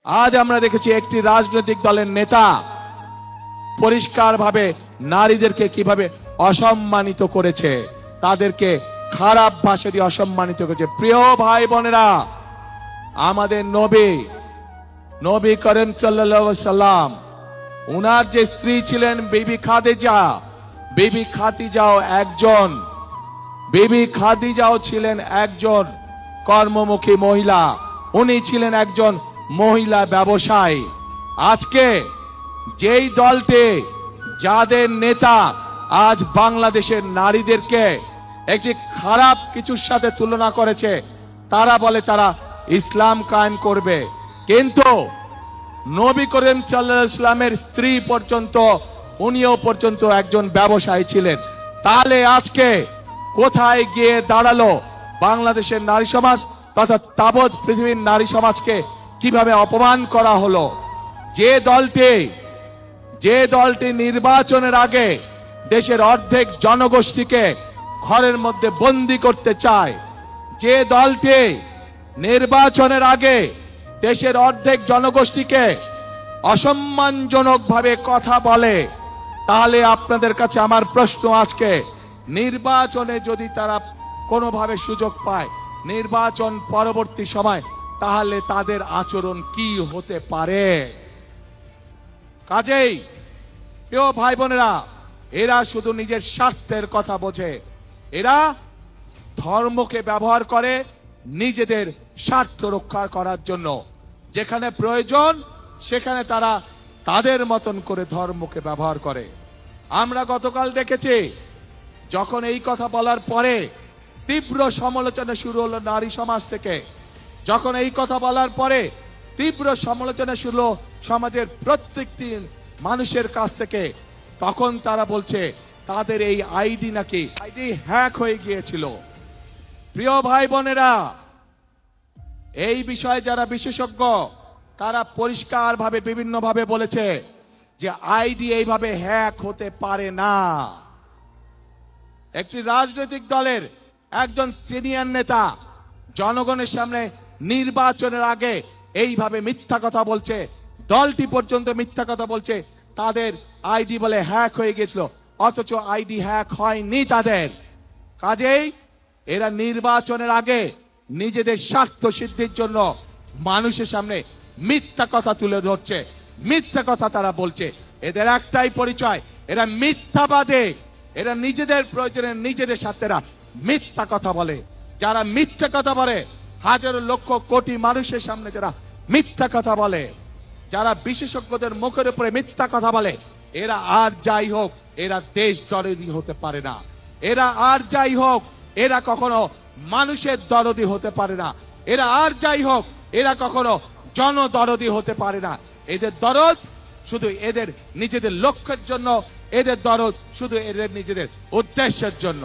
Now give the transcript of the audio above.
আজ আমরা দেখেছি একটি রাজনৈতিক দলের নেতা পরিষ্কারভাবে নারীদেরকে কিভাবে অসম্মানিত করেছে, তাদেরকে খারাপ ভাষা দিয়ে অসম্মানিত করেছে। প্রিয় ভাই বোনেরা, আমাদের নবী করিম সাল্লাল্লাহু আলাইহি সাল্লাম, উনার যে স্ত্রী ছিলেন বিবি খাদিজা, বিবি খাদিজাও ছিলেন একজন কর্মমুখী মহিলা। উনি ছিলেন একজন মহিলা ব্যবসায়ী। আজকে যেই দলটি, যাদের নেতা আজ বাংলাদেশের নারীদেরকে একটি খারাপ কিছুর সাথে তুলনা করেছে, তারা বলে তারা ইসলাম কায়েম করবে, কিন্তু নবী করিম সাল্লাল্লাহু আলাইহি সাল্লামের স্ত্রী পর্যন্ত, উনিও পর্যন্ত একজন ব্যবসায়ী ছিলেন। তাহলে আজকে কোথায় গিয়ে দাঁড়ালো বাংলাদেশের নারী সমাজ তথা তাবৎ পৃথিবীর নারী সমাজকে কিভাবে অপমান করা হলো? যে দলটি নির্বাচনের আগে দেশের অর্ধেক জনগোষ্ঠীকে ঘরের মধ্যে বন্দী করতে চায়, যে দলটি নির্বাচনের আগে দেশের অর্ধেক জনগোষ্ঠীকে অসম্মানজনকভাবে কথা বলে, তাহলে আপনাদের কাছে আমার প্রশ্ন, আজকে নির্বাচনে যদি তারা কোনোভাবে সুযোগ পায় নির্বাচন পরবর্তী সময়, তাহলে তাদের আচরণ কি হতে পারে? কাজেই প্রিয় ভাই বোনেরা, এরা শুধু নিজের স্বার্থের কথা বোঝে, এরা ধর্মকে ব্যবহার করে নিজেদের স্বার্থ রক্ষা করার জন্য। যেখানে প্রয়োজন সেখানে তারা তাদের মতন করে ধর্মকে ব্যবহার করে। আমরা গতকাল দেখেছি, যখন এই কথা বলার পরে তীব্র সমালোচনা শুরু হলো নারী সমাজ থেকে, যখন এই কথা বলার পরে তীব্র সমালোচনা শুরু হলো সমাজের প্রত্যেকটি মানুষের কাছ থেকে, তখন তারা বলছে তাদের এই আইডি হ্যাক হয়ে গিয়েছিল। প্রিয় ভাই বোনেরা, এই বিষয়ে যারা বিশেষজ্ঞ তারা পরিষ্কারভাবে বিভিন্নভাবে বলেছে যে আইডি এইভাবে হ্যাক হতে পারে না। একটি রাজনৈতিক দলের একজন সিনিয়র নেতা জনগণের সামনে নির্বাচনের আগে এইভাবে মিথ্যা কথা বলছে, দলটি পর্যন্ত মিথ্যা কথা বলছে, তাদের আইডি বলে হ্যাক হয়ে গেছিল, অথচ আইডি হ্যাক হয়নি তাদের। কাজেই এরা নির্বাচনের আগে নিজেদের স্বার্থ সিদ্ধির জন্য মানুষের সামনে মিথ্যা কথা তুলে ধরছে, মিথ্যা কথা তারা বলছে। এদের একটাই পরিচয়, এরা মিথ্যাবাদী, এরা নিজেদের প্রয়োজনে নিজেদের স্বার্থেরা মিথ্যা কথা বলে। যারা মিথ্যা কথা বলে, হাজারো লক্ষ কোটি মানুষের সামনে যারা মিথ্যা কথা বলে, যারা বিশেষজ্ঞদের মুখের উপরে মিথ্যা কথা বলে, এরা আর যাই হোক এরা দেশ দরদি হতে পারে না। এরা আর যাই হোক এরা কখনো মানুষের দরদি হতে পারে না। এরা আর যাই হোক এরা কখনো জনদরদি হতে পারে না। এদের দরদ শুধু এদের নিজেদের লক্ষ্যের জন্য, এদের দরদ শুধু এদের নিজেদের উদ্দেশ্যের জন্য।